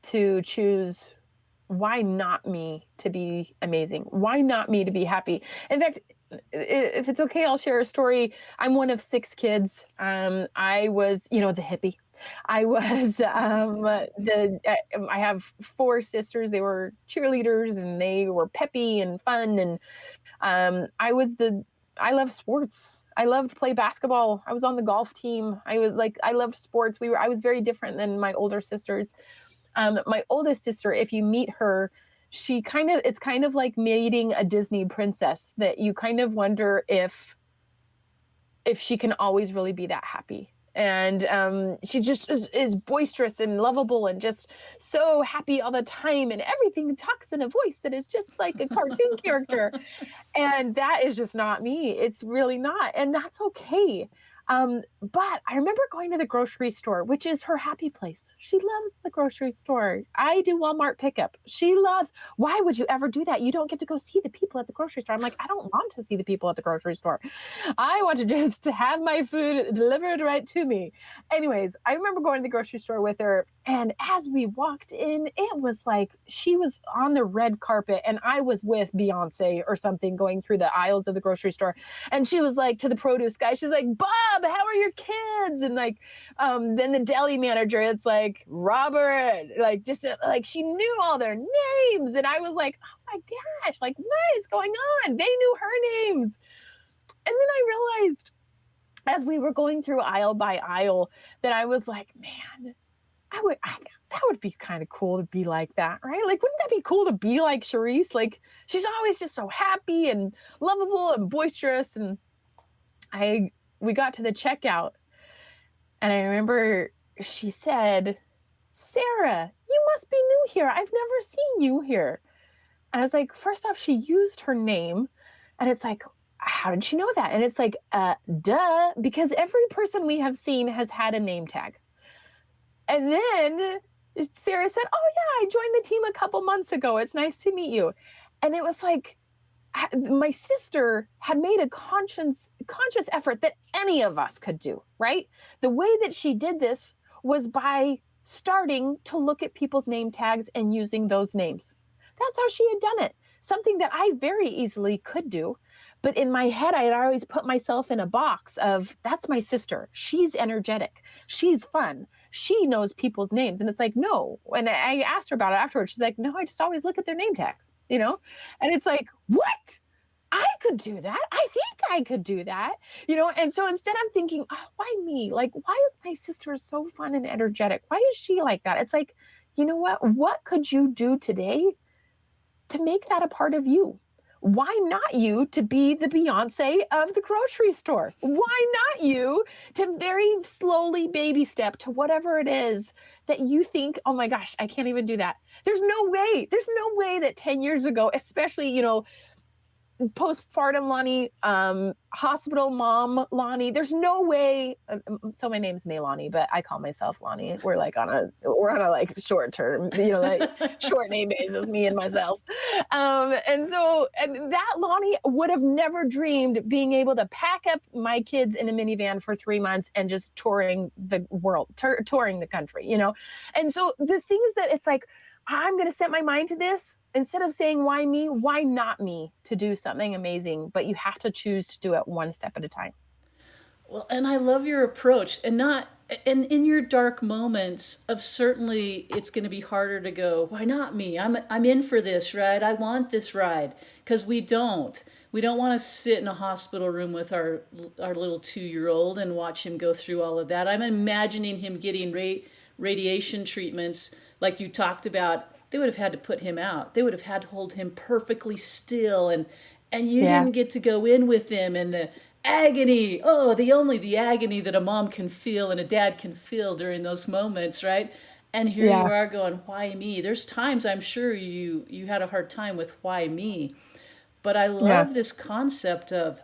to choose, why not me to be amazing? Why not me to be happy? In fact, if it's okay, I'll share a story. I'm one of 6 kids. I was, the hippie. I was I have 4 sisters. They were cheerleaders and they were peppy and fun. And I loved sports. I loved to play basketball. I was on the golf team. I loved sports. I was very different than my older sisters. My oldest sister, if you meet her, it's kind of like meeting a Disney princess, that you kind of wonder if she can always really be that happy. And she just is boisterous and lovable and just so happy all the time, and everything talks in a voice that is just like a cartoon character. And that is just not me. It's really not. And that's okay. But I remember going to the grocery store, which is her happy place. She loves the grocery store. I do Walmart pickup. She loves, why would you ever do that? You don't get to go see the people at the grocery store. I'm like, I don't want to see the people at the grocery store. I want to just have my food delivered right to me. Anyways, I remember going to the grocery store with her. And as we walked in, it was like she was on the red carpet and I was with Beyonce or something going through the aisles of the grocery store. And she was like, to the produce guy, she's like, Bob, how are your kids? And like, then the deli manager, it's like Robert, like just like she knew all their names. And I was like, oh my gosh, like what is going on? They knew her names. And then I realized as we were going through aisle by aisle that I was like, man, that would be kind of cool to be like that, right? Like, wouldn't that be cool to be like Charisse? Like, she's always just so happy and lovable and boisterous. And we got to the checkout, and I remember she said, Sarah, you must be new here. I've never seen you here. And I was like, first off, she used her name, and it's like, how did she know that? And it's like, duh, because every person we have seen has had a name tag. And then Sarah said, oh yeah, I joined the team a couple months ago. It's nice to meet you. And it was like, my sister had made a conscious effort that any of us could do, right? The way that she did this was by starting to look at people's name tags and using those names. That's how she had done it. Something that I very easily could do. But in my head, I had always put myself in a box of, that's my sister. She's energetic. She's fun. She knows people's names. And it's like, no. And I asked her about it afterwards. She's like, no, I just always look at their name tags, And it's like, what? I could do that. I think I could do that, And so instead I'm thinking, oh, why me? Like, why is my sister so fun and energetic? Why is she like that? It's like, you know what? What could you do today to make that a part of you? Why not you to be the Beyonce of the grocery store? Why not you to very slowly baby step to whatever it is that you think, oh my gosh, I can't even do that. There's no way. There's no way that 10 years ago, especially, postpartum Lonnie, hospital mom Lonnie. There's no way. So my name's Meilani, but I call myself Lonnie. We're on a like short term, like short name basis, me and myself. And that Lonnie would have never dreamed being able to pack up my kids in a minivan for 3 months and just touring the world, touring the country, And so the things that it's like, I'm going to set my mind to this. Instead of saying, why me, why not me to do something amazing? But you have to choose to do it one step at a time. Well, and I love your approach, and in your dark moments of certainly it's going to be harder to go, why not me? I'm in for this ride. I want this ride, because we don't want to sit in a hospital room with our little 2-year-old and watch him go through all of that. I'm imagining him getting radiation treatments like you talked about. They would have had to put him out. They would have had to hold him perfectly still, and you didn't get to go in with him, and the agony, the agony that a mom can feel and a dad can feel during those moments, right? And here you are going, why me? There's times I'm sure you had a hard time with why me. But I love this concept of,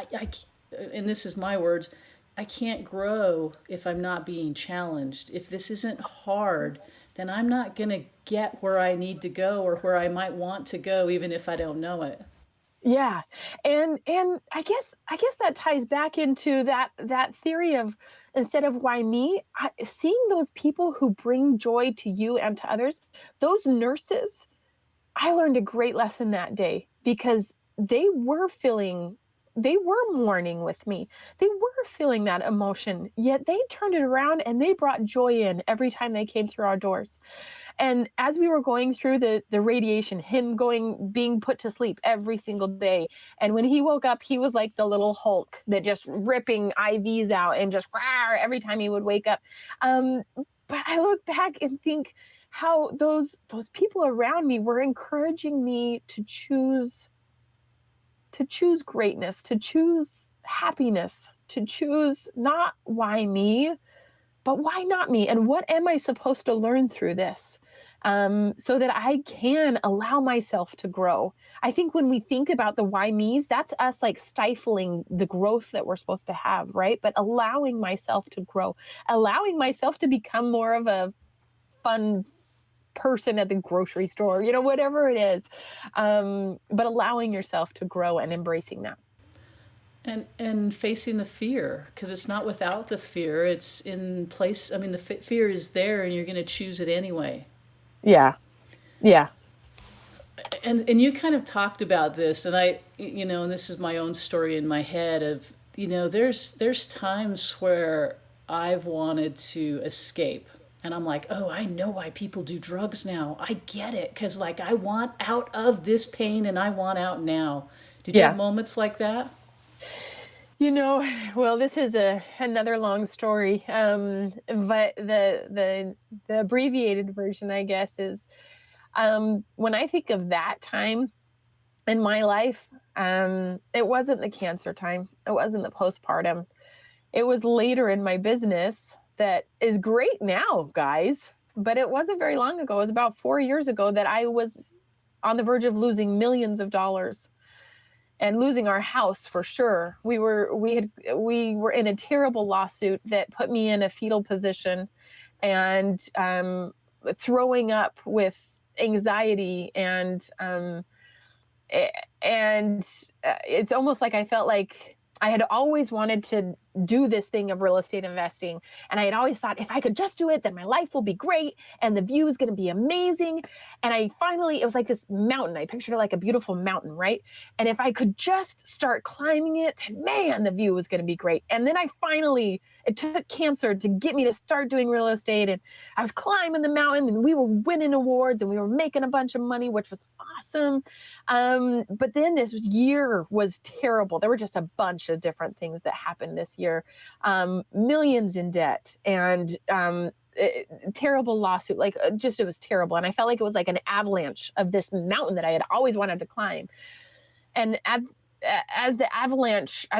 and this is my words, I can't grow if I'm not being challenged. If this isn't hard, then I'm not going to get where I need to go or where I might want to go, even if I don't know it. Yeah. And I guess that ties back into that theory of, instead of why me, seeing those people who bring joy to you and to others, those nurses, I learned a great lesson that day, because they were mourning with me. They were feeling that emotion, yet they turned it around and they brought joy in every time they came through our doors. And as we were going through the radiation, being put to sleep every single day. And when he woke up, he was like the little Hulk that just ripping IVs out and just every time he would wake up. But I look back and think how those people around me were encouraging me to choose greatness, to choose happiness, to choose not why me, but why not me? And what am I supposed to learn through this? So that I can allow myself to grow. I think when we think about the why me's, that's us like stifling the growth that we're supposed to have, right? But allowing myself to grow, allowing myself to become more of a fun person at the grocery store, whatever it is. But allowing yourself to grow and embracing that. And facing the fear, because it's not without the fear. It's in place. I mean, the fear is there, and you're going to choose it anyway. Yeah. And you kind of talked about this, and and this is my own story in my head of, there's times where I've wanted to escape. And I'm like, oh, I know why people do drugs now. I get it, because I want out of this pain, and I want out now. Did you have moments like that? Well, this is another long story, but the abbreviated version, I guess, is when I think of that time in my life, it wasn't the cancer time. It wasn't the postpartum. It was later in my business that is great now, guys, but it wasn't very long ago. It was about 4 years ago that I was on the verge of losing millions of dollars. And losing our house for sure. We were in a terrible lawsuit that put me in a fetal position, and throwing up with anxiety, and it's almost like I felt like I had always wanted do this thing of real estate investing. And I had always thought, if I could just do it, then my life will be great and the view is going to be amazing. And it was like this mountain. I pictured it like a beautiful mountain, right? And if I could just start climbing it, then man, the view was going to be great. And then it took cancer to get me to start doing real estate. And I was climbing the mountain and we were winning awards and we were making a bunch of money, which was awesome. But then this year was terrible. There were just a bunch of different things that happened this year. Millions in debt and terrible lawsuit. It was terrible. And I felt like it was like an avalanche of this mountain that I had always wanted to climb. And as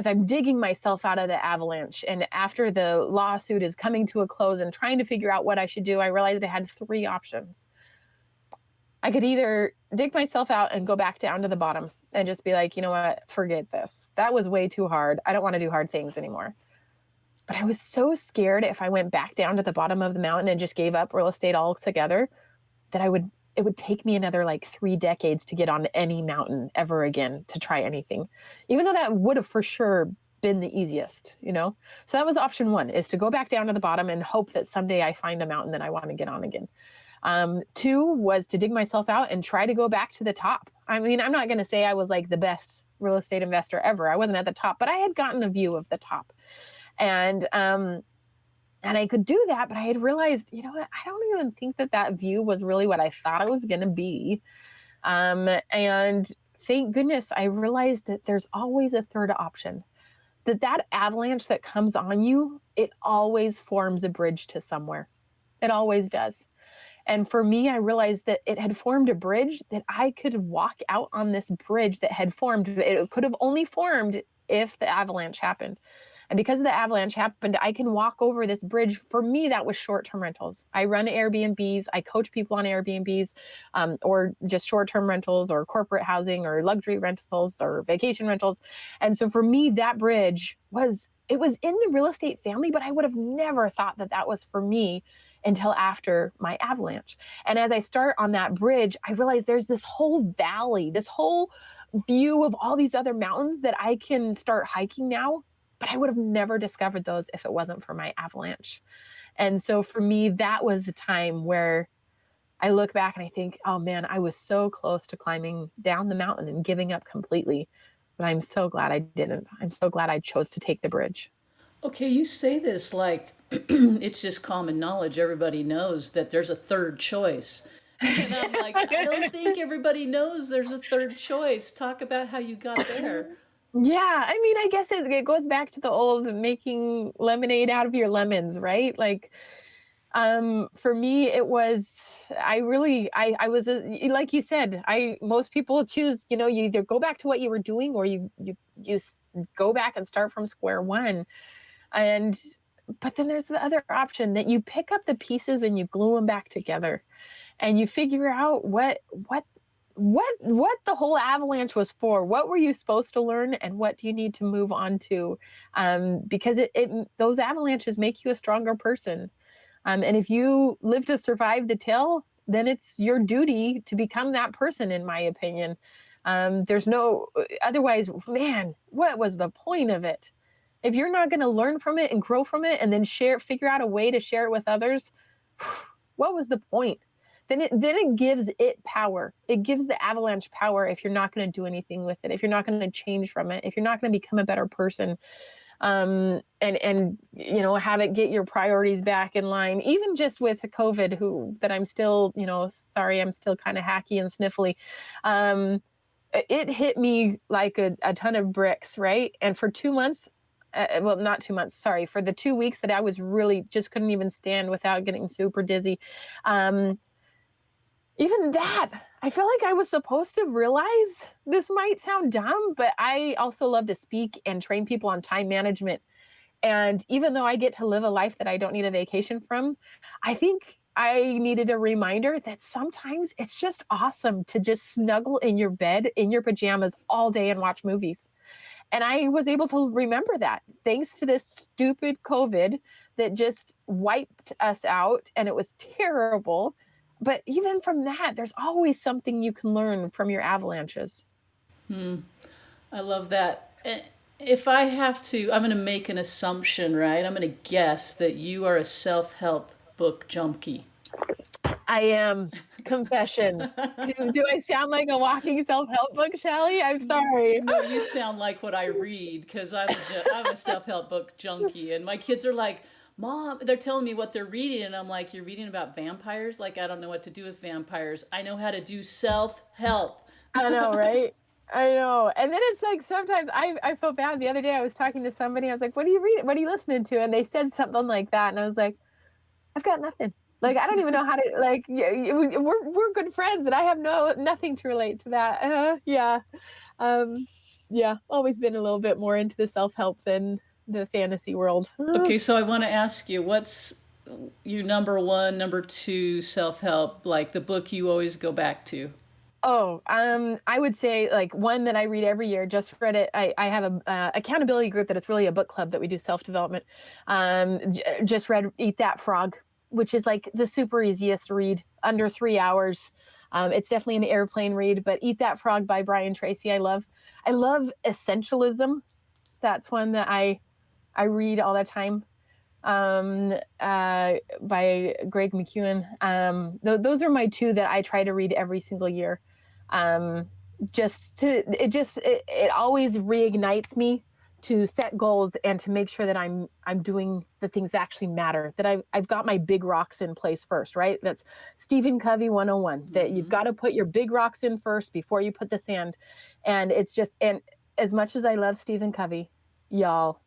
I'm digging myself out of the avalanche, and after the lawsuit is coming to a close and trying to figure out what I should do, I realized I had 3 options. I could either dig myself out and go back down to the bottom and just be like, you know what, forget this. That was way too hard. I don't want to do hard things anymore. But I was so scared if I went back down to the bottom of the mountain and just gave up real estate altogether that it would take me another 3 decades to get on any mountain ever again to try anything, even though that would have for sure been the easiest, So that was option 1, is to go back down to the bottom and hope that someday I find a mountain that I want to get on again. 2 was to dig myself out and try to go back to the top. I mean, I'm not going to say I was like the best real estate investor ever. I wasn't at the top, but I had gotten a view of the top. And I could do that, but I had realized, you know what, I don't even think that view was really what I thought it was going to be. And thank goodness I realized that there's always a third option, that avalanche that comes on you, it always forms a bridge to somewhere. It always does. And for me, I realized that it had formed a bridge that I could walk out on this bridge that had formed. It could have only formed if the avalanche happened. And because the avalanche happened, I can walk over this bridge. For me, that was short-term rentals. I run Airbnbs. I coach people on Airbnbs, or just short-term rentals or corporate housing or luxury rentals or vacation rentals. And so for me, that bridge was in the real estate family, but I would have never thought that was for me until after my avalanche. And as I start on that bridge, I realized there's this whole valley, this whole view of all these other mountains that I can start hiking now. But I would have never discovered those if it wasn't for my avalanche. And so for me, that was a time where I look back and I think, oh man, I was so close to climbing down the mountain and giving up completely. But I'm so glad I didn't. I'm so glad I chose to take the bridge. Okay, you say this like it's just common knowledge. Everybody knows that there's a third choice. And I'm like, I don't think everybody knows there's a third choice. Talk about how you got there. Yeah, I mean, I guess it goes back to the old making lemonade out of your lemons, right? For me, it was, I was, like you said, most people choose, you either go back to what you were doing or you go back and start from square one. But then there's the other option that you pick up the pieces and you glue them back together and you figure out what the whole avalanche was for. What were you supposed to learn and what do you need to move on to? Because those avalanches make you a stronger person. And if you live to survive the tail, then it's your duty to become that person, in my opinion. Otherwise, man, what was the point of it? If you're not going to learn from it and grow from it and then figure out a way to share it with others, what was the point? Then it gives it power. It gives the avalanche power if you're not going to do anything with it, if you're not going to change from it, if you're not going to become a better person, and have it get your priorities back in line. Even just with COVID, that I'm still, sorry, I'm still kind of hacky and sniffly. It hit me like a ton of bricks, right? And for 2 months, well, not 2 months, sorry, for the 2 weeks that I was really just couldn't even stand without getting super dizzy. Even that, I feel like I was supposed to realize, this might sound dumb, but I also love to speak and train people on time management. And even though I get to live a life that I don't need a vacation from, I think I needed a reminder that sometimes it's just awesome to just snuggle in your bed, in your pajamas all day and watch movies. And I was able to remember that thanks to this stupid COVID that just wiped us out, and it was terrible. But even from that, there's always something you can learn from your avalanches. I love that. If I have to, I'm going to make an assumption, right? I'm going to guess that you are a self-help book junkie. I am. Confession. Do I sound like a walking self-help book, Shelly? I'm sorry. No, you sound like what I read because I'm a self-help book junkie, and my kids are like, Mom, they're telling me what they're reading, and I'm like, you're reading about vampires? Like, I don't know what to do with vampires. I know how to do self-help. I know, right? I know. And then it's like sometimes I feel bad. The other day I was talking to somebody. I was like, what are you reading? What are you listening to? And they said something like that. And I was like, I've got nothing. Like, I don't even know how to, like, we're good friends and I have nothing to relate to that. Yeah. Yeah. Always been a little bit more into the self-help than the fantasy world. Okay, so I want to ask you, what's your number one, number two self-help, like the book you always go back to? Oh, I would say like one that I read every year. Just read it. I have a accountability group that it's really a book club that we do self-development. Just read Eat That Frog, which is like the super easiest read, under 3 hours. It's definitely an airplane read, but Eat That Frog by Brian Tracy. I love Essentialism. That's one that I read all the time. By Greg McEwen. Those are my two that I try to read every single year. It always reignites me to set goals and to make sure that I'm doing the things that actually matter, that I've got my big rocks in place first, right? That's Stephen Covey 101, that you've got to put your big rocks in first before you put the sand. And and as much as I love Stephen Covey, y'all,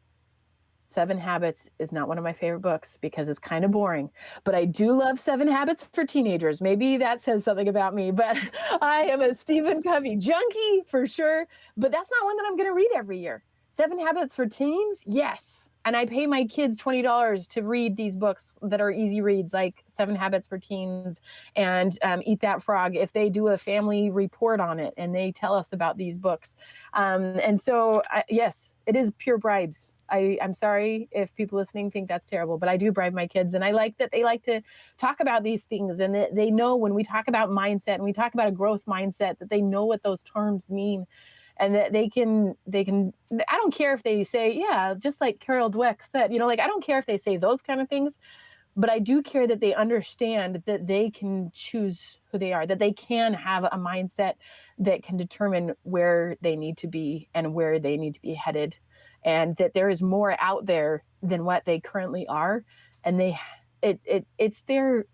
7 Habits is not one of my favorite books because it's kind of boring, but I do love 7 Habits for Teenagers. Maybe that says something about me, but I am a Stephen Covey junkie for sure, but that's not one that I'm going to read every year. 7 Habits for Teens? Yes. And I pay my kids $20 to read these books that are easy reads, like 7 Habits for Teens and Eat That Frog, if they do a family report on it and they tell us about these books. And so, yes, it is pure bribes. I'm sorry if people listening think that's terrible, but I do bribe my kids. And I like that they like to talk about these things. And they know when we talk about mindset and we talk about a growth mindset, that they know what those terms mean. And that they can, I don't care if they say, yeah, just like Carol Dweck said, like, I don't care if they say those kind of things, but I do care that they understand that they can choose who they are, that they can have a mindset that can determine where they need to be and where they need to be headed. And that there is more out there than what they currently are. And it's their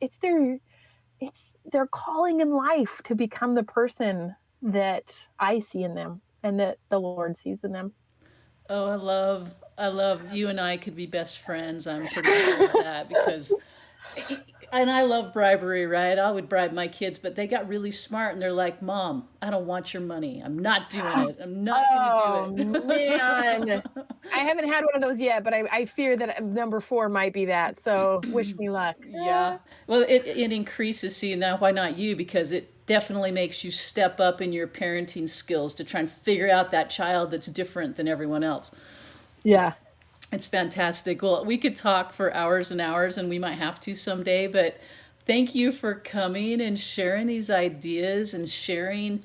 calling in life to become the person that I see in them and that the Lord sees in them. Oh, I love you and I could be best friends. I'm pretty sure of that because, and I love bribery, right? I would bribe my kids, but they got really smart and they're like, Mom, I don't want your money. I'm not doing it. I'm not going to do it. Man, I haven't had one of those yet, but I fear that number 4 might be that. So wish me luck. Yeah. Well, it increases. See, now why not you? Because it definitely makes you step up in your parenting skills to try and figure out that child that's different than everyone else. Yeah. It's fantastic. Well, we could talk for hours and hours, and we might have to someday, but thank you for coming and sharing these ideas and sharing,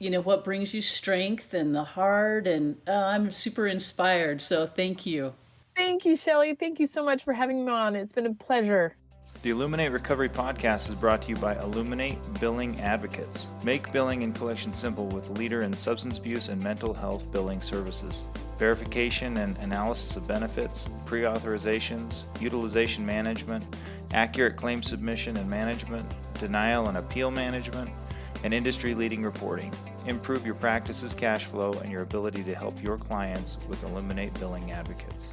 what brings you strength and the heart. And I'm super inspired. So thank you. Thank you, Shelly. Thank you so much for having me on. It's been a pleasure. The Illuminate Recovery Podcast is brought to you by Illuminate Billing Advocates. Make billing and collection simple with leader in substance abuse and mental health billing services. Verification and analysis of benefits, pre-authorizations, utilization management, accurate claim submission and management, denial and appeal management, and industry-leading reporting. Improve your practice's cash flow and your ability to help your clients with Illuminate Billing Advocates.